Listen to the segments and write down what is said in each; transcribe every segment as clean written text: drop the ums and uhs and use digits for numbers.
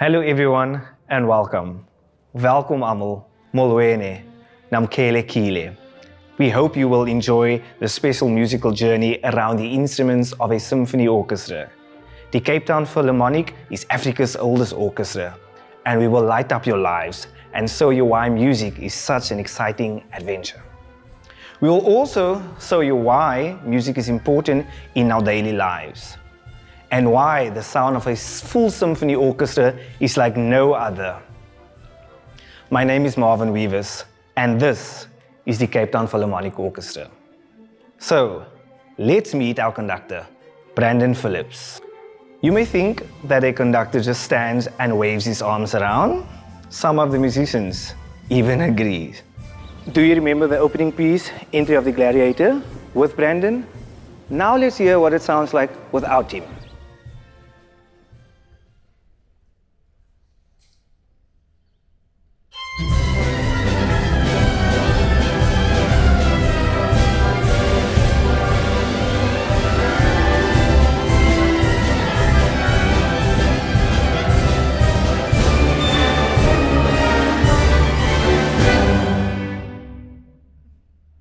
Hello everyone and welcome. Welkom almal, molweni, namkele kile. We hope you will enjoy the special musical journey around the instruments of a symphony orchestra. The Cape Town Philharmonic is Africa's oldest orchestra, and we will light up your lives and show you why music is such an exciting adventure. We will also show you why music is important in our daily lives, and why the sound of a full symphony orchestra is like no other. My name is Marvin Weavers, and this is the Cape Town Philharmonic Orchestra. So, let's meet our conductor, Brandon Phillips. You may think that a conductor just stands and waves his arms around. Some of the musicians even agree. Do you remember the opening piece, Entry of the Gladiator, with Brandon? Now let's hear what it sounds like without him.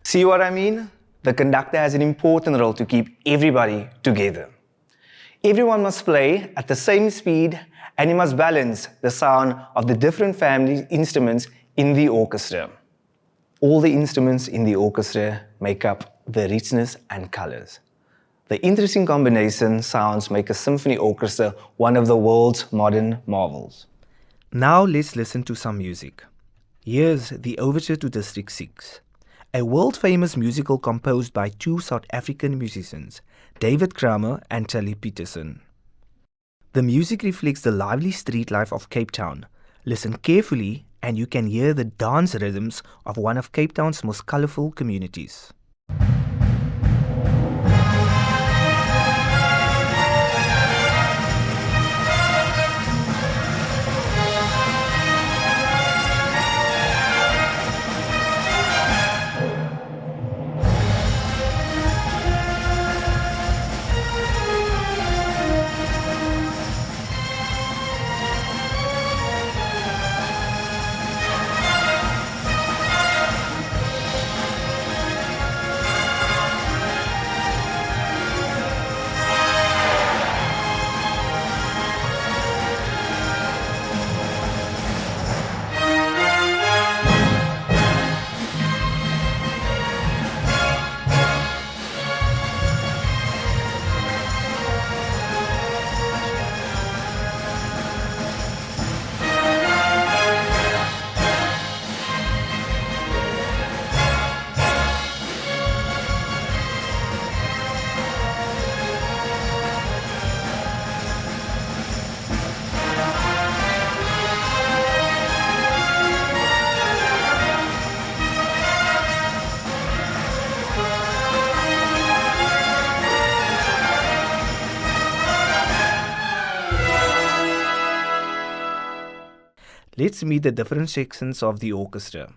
See what I mean? The conductor has an important role to keep everybody together. Everyone must play at the same speed, and he must balance the sound of the different family instruments in the orchestra. All the instruments in the orchestra make up the richness and colors. The interesting combination sounds make a symphony orchestra one of the world's modern marvels. Now let's listen to some music. Here's the Overture to District 6. A world-famous musical composed by two South African musicians, David Kramer and Tally Peterson. The music reflects the lively street life of Cape Town. Listen carefully and you can hear the dance rhythms of one of Cape Town's most colorful communities. Let's meet the different sections of the orchestra.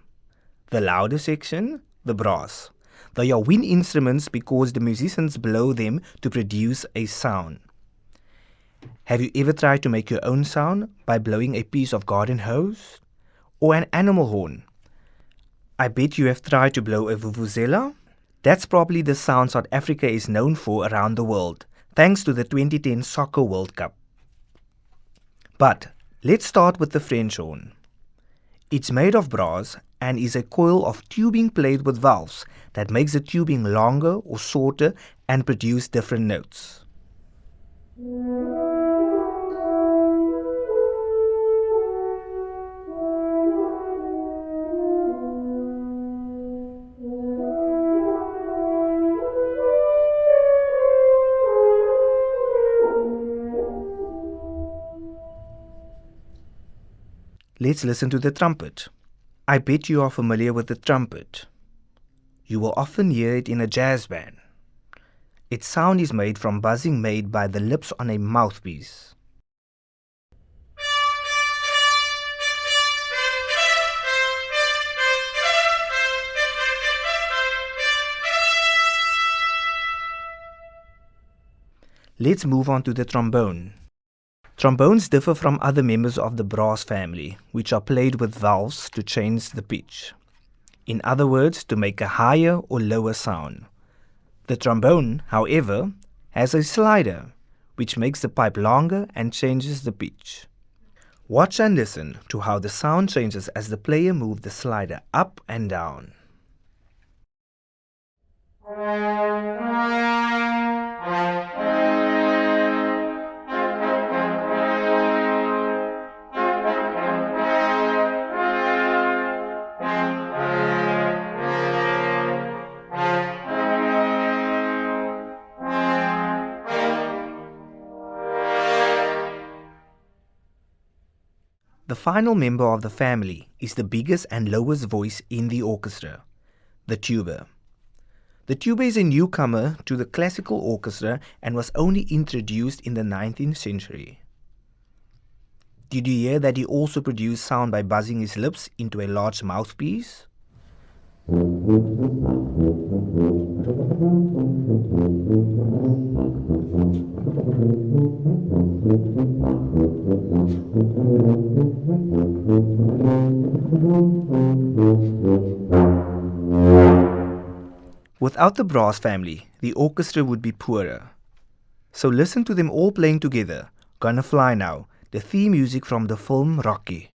The louder section, the brass. They are wind instruments because the musicians blow them to produce a sound. Have you ever tried to make your own sound by blowing a piece of garden hose? Or an animal horn? I bet you have tried to blow a vuvuzela. That's probably the sound South Africa is known for around the world, thanks to the 2010 Soccer World Cup. But let's start with the French horn. It's made of brass and is a coil of tubing played with valves that makes the tubing longer or shorter and produce different notes. Let's listen to the trumpet. I bet you are familiar with the trumpet. You will often hear it in a jazz band. Its sound is made from buzzing made by the lips on a mouthpiece. Let's move on to the trombone. Trombones differ from other members of the brass family, which are played with valves to change the pitch. In other words, to make a higher or lower sound. The trombone, however, has a slider, which makes the pipe longer and changes the pitch. Watch and listen to how the sound changes as the player moves the slider up and down. The final member of the family is the biggest and lowest voice in the orchestra, the tuba. The tuba is a newcomer to the classical orchestra and was only introduced in the 19th century. Did you hear that he also produced sound by buzzing his lips into a large mouthpiece? Without the brass family, the orchestra would be poorer. So listen to them all playing together. Gonna Fly Now, the theme music from the film Rocky.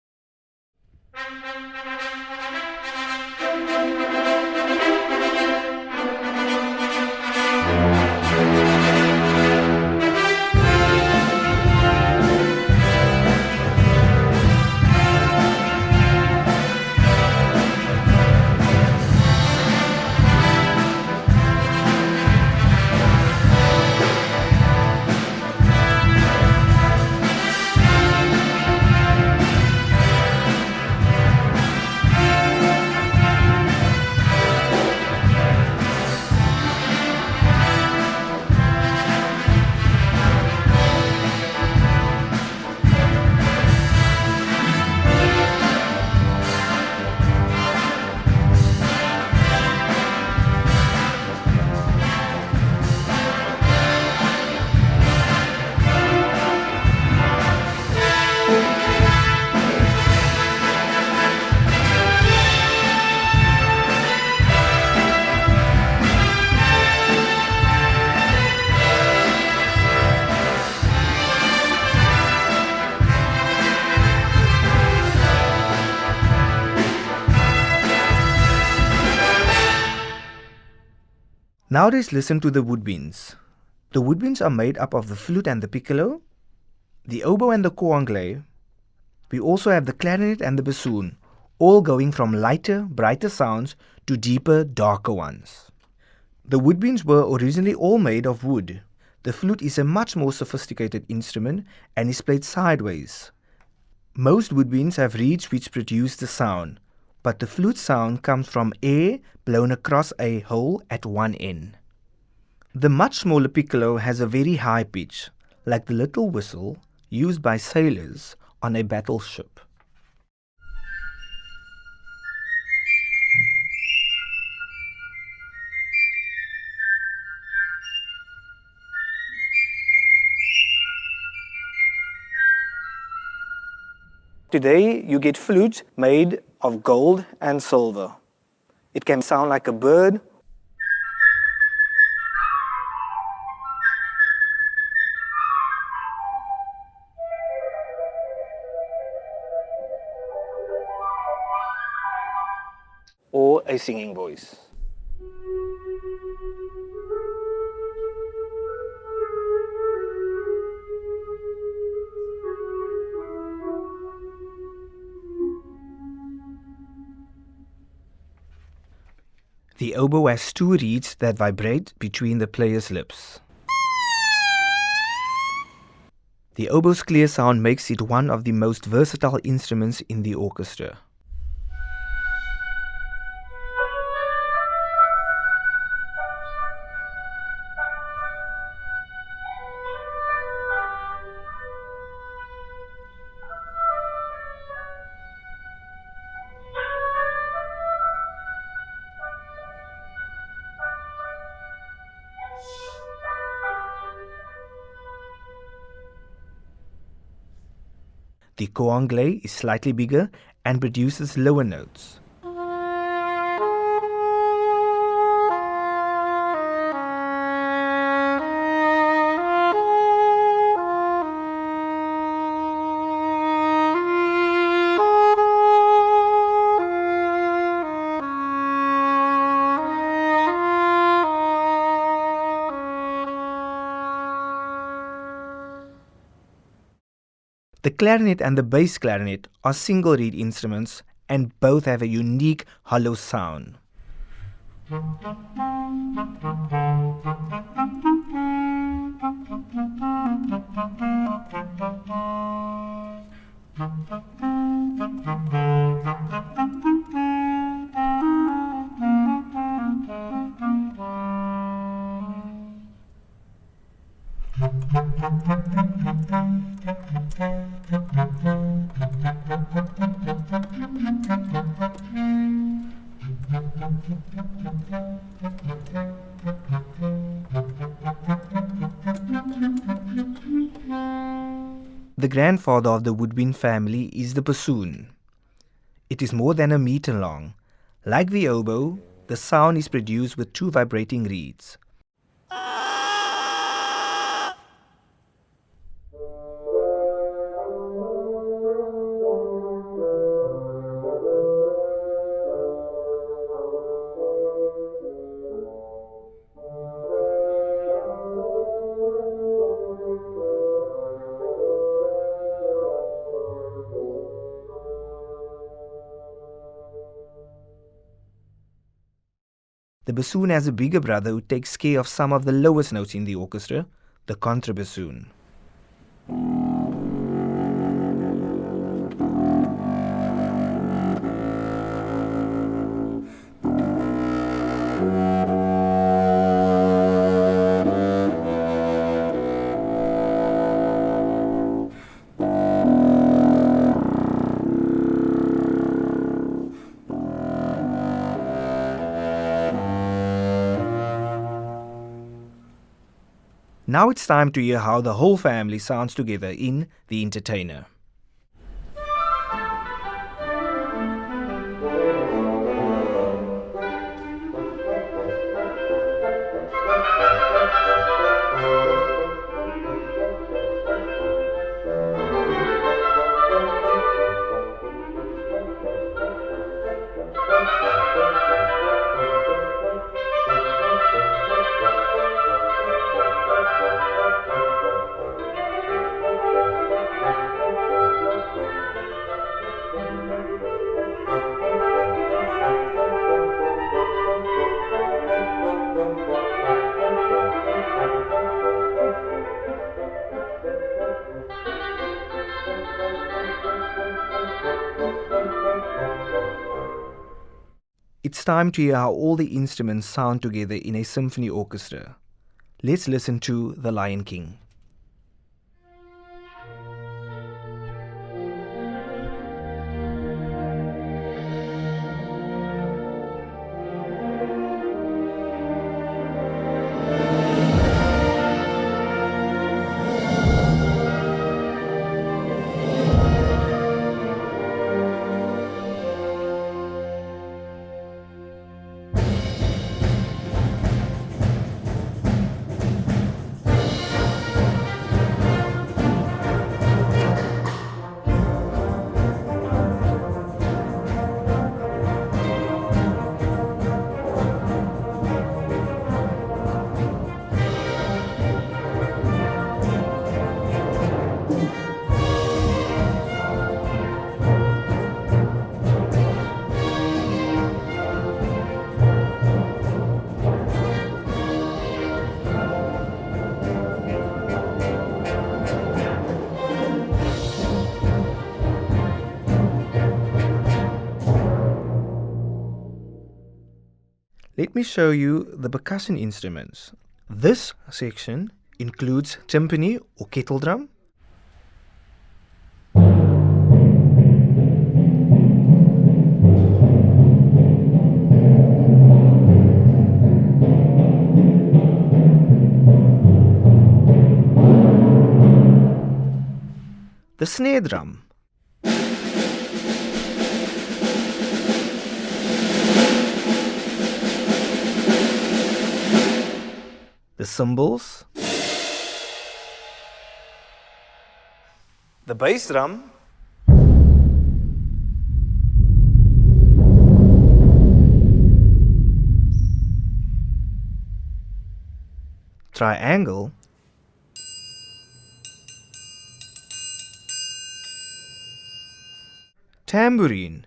Nowadays listen to the woodwinds. The woodwinds are made up of the flute and the piccolo, the oboe and the cor anglais. We also have the clarinet and the bassoon, all going from lighter, brighter sounds to deeper, darker ones. The woodwinds were originally all made of wood. The flute is a much more sophisticated instrument and is played sideways. Most woodwinds have reeds which produce the sound, but the flute sound comes from air blown across a hole at one end. The much smaller piccolo has a very high pitch, like the little whistle used by sailors on a battleship. Today, you get flutes made of gold and silver. It can sound like a bird or a singing voice. The oboe has two reeds that vibrate between the player's lips. The oboe's clear sound makes it one of the most versatile instruments in the orchestra. The koanglais is slightly bigger and produces lower notes. The clarinet and the bass clarinet are single reed instruments and both have a unique hollow sound. The grandfather of the woodwind family is the bassoon. It is more than a meter long. Like the oboe, the sound is produced with two vibrating reeds. The bassoon has a bigger brother who takes care of some of the lowest notes in the orchestra, the contrabassoon. Now it's time to hear how the whole family sounds together in The Entertainer. It's time to hear how all the instruments sound together in a symphony orchestra. Let's listen to The Lion King. Let me show you the percussion instruments. This section includes timpani or kettle drum, the snare drum, the cymbals, the bass drum, triangle, tambourine,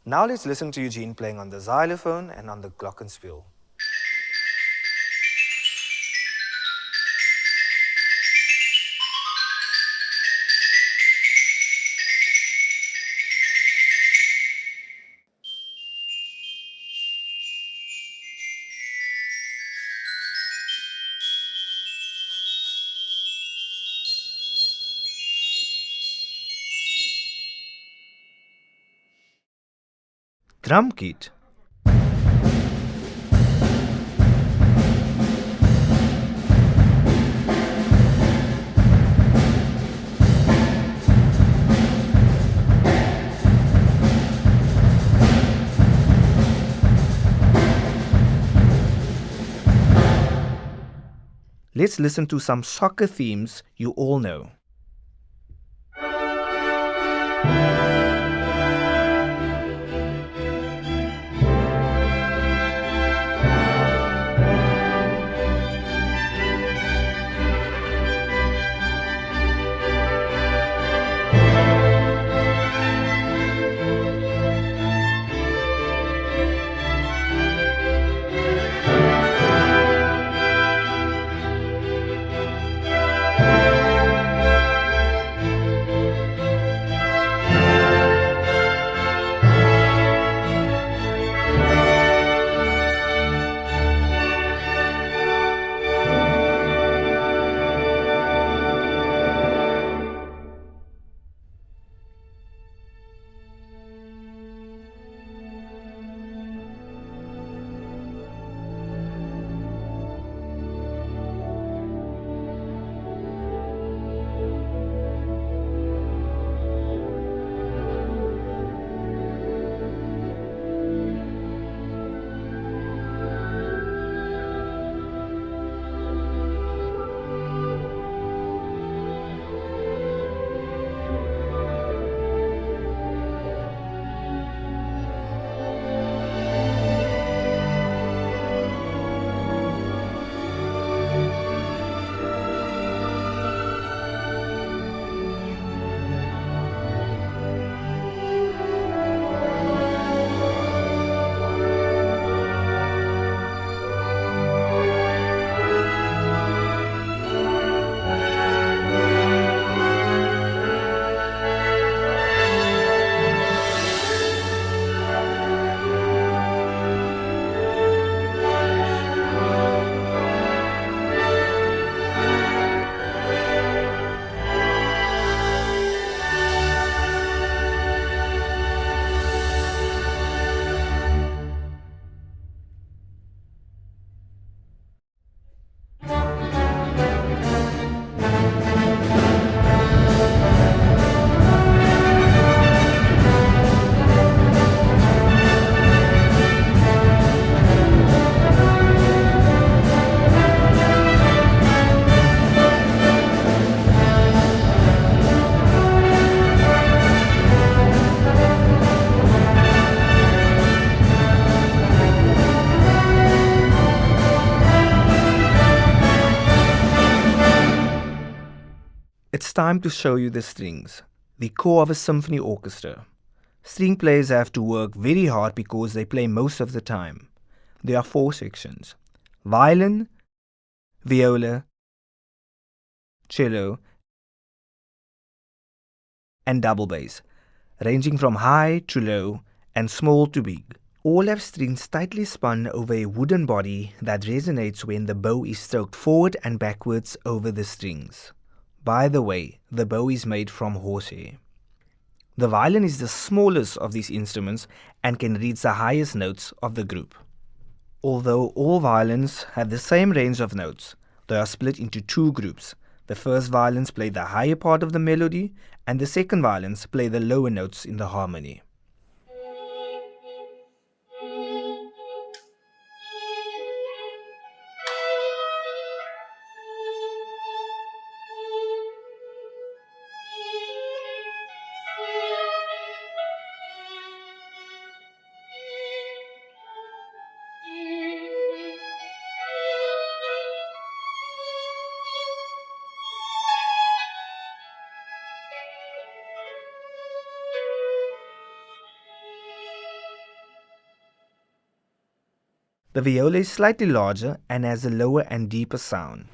Now let's listen to Eugene playing on the xylophone and on the glockenspiel. drum kit, let's listen to some soccer themes you all know. It's time to show you the strings, the core of a symphony orchestra. String players have to work very hard because they play most of the time. There are 4 sections: violin, viola, cello, and double bass, ranging from high to low and small to big. All have strings tightly spun over a wooden body that resonates when the bow is stroked forward and backwards over the strings. By the way, the bow is made from horsehair. The violin is the smallest of these instruments and can reach the highest notes of the group. Although all violins have the same range of notes, they are split into 2 groups, The first violins play the higher part of the melody, and the second violins play the lower notes in the harmony. The viola is slightly larger and has a lower and deeper sound.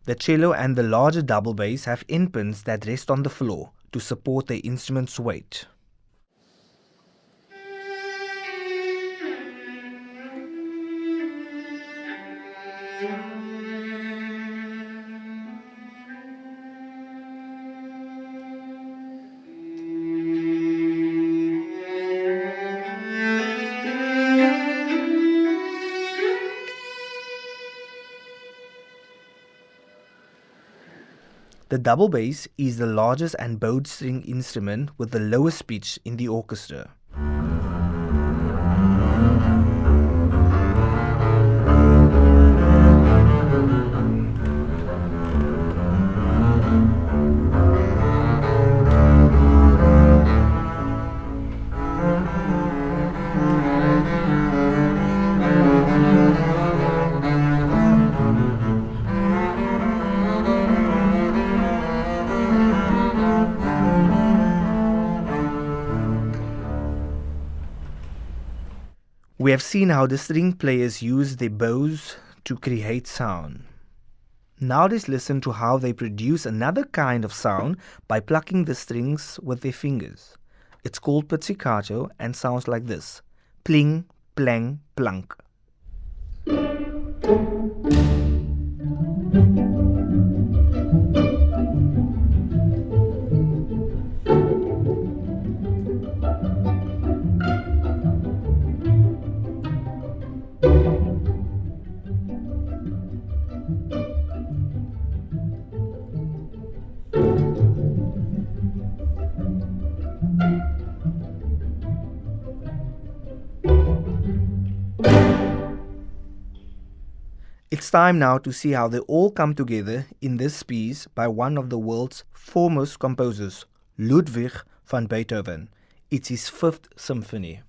The cello and the larger double bass have end pins that rest on the floor to support the instrument's weight. The double bass is the largest and bowed string instrument with the lowest pitch in the orchestra. We have seen how the string players use their bows to create sound. Now let's listen to how they produce another kind of sound by plucking the strings with their fingers. It's called pizzicato and sounds like this: pling, plang, plunk. It's time now to see how they all come together in this piece by one of the world's foremost composers, Ludwig van Beethoven. It's his 5th symphony.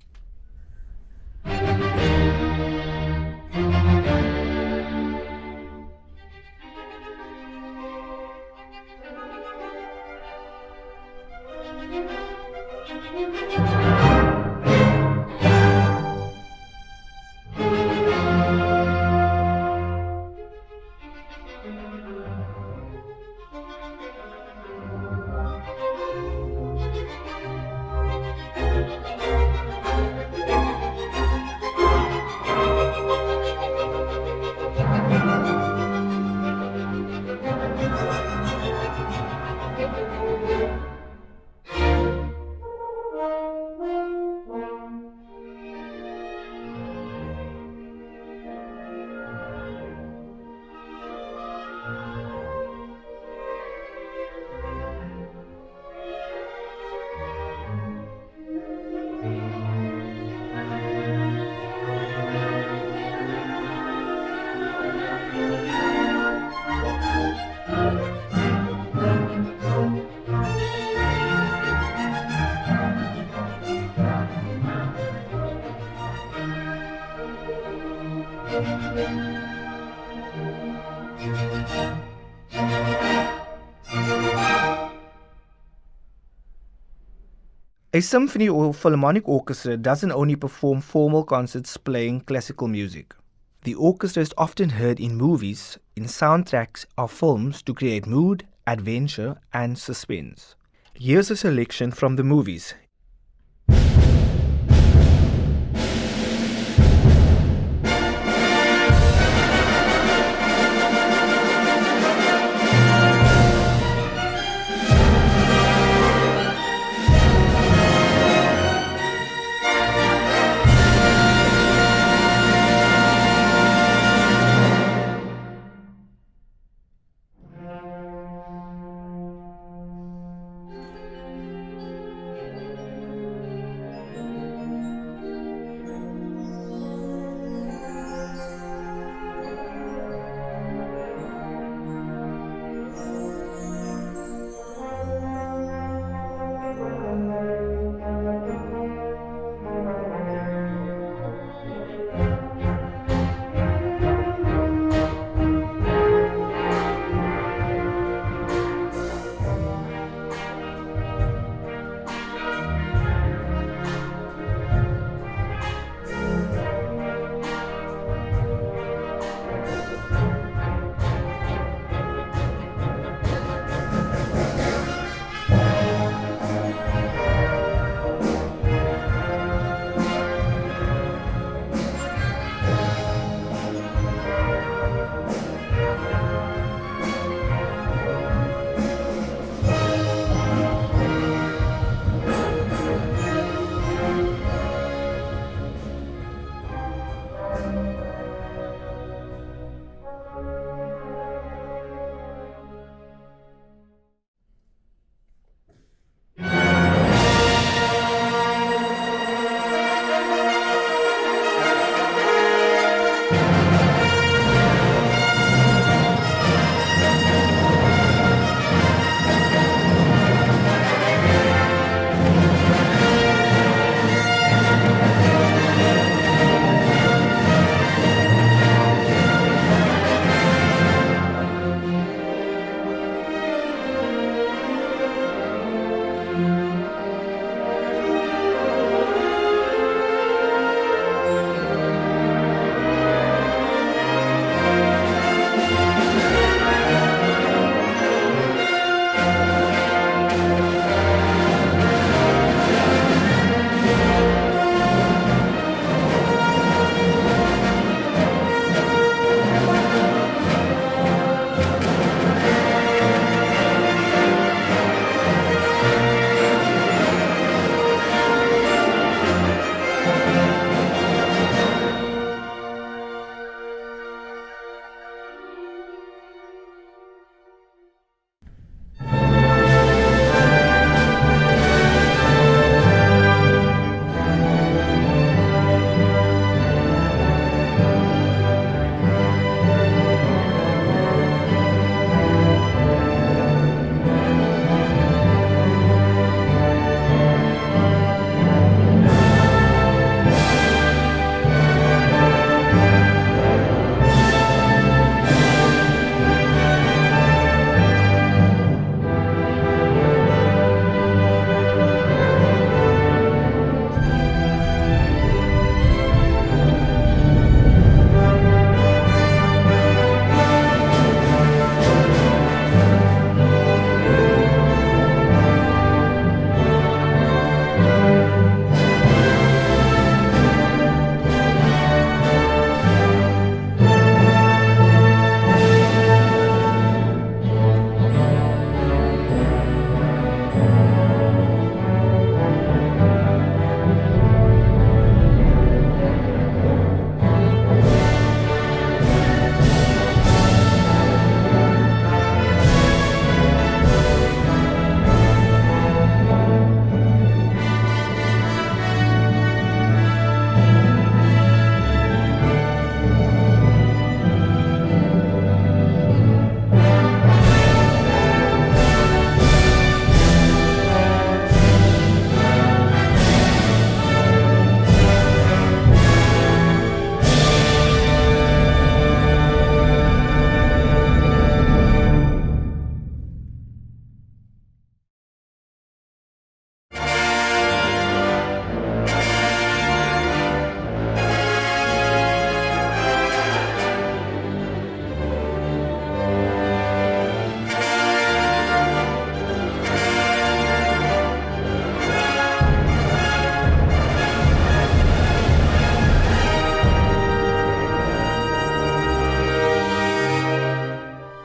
A symphony or philharmonic orchestra doesn't only perform formal concerts playing classical music. The orchestra is often heard in movies, in soundtracks of films to create mood, adventure, and suspense. Here's a selection from the movies.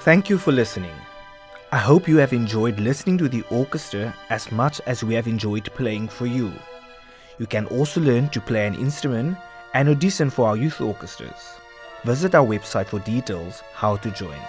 Thank you for listening. I hope you have enjoyed listening to the orchestra as much as we have enjoyed playing for you. You can also learn to play an instrument and audition for our youth orchestras. Visit our website for details how to join.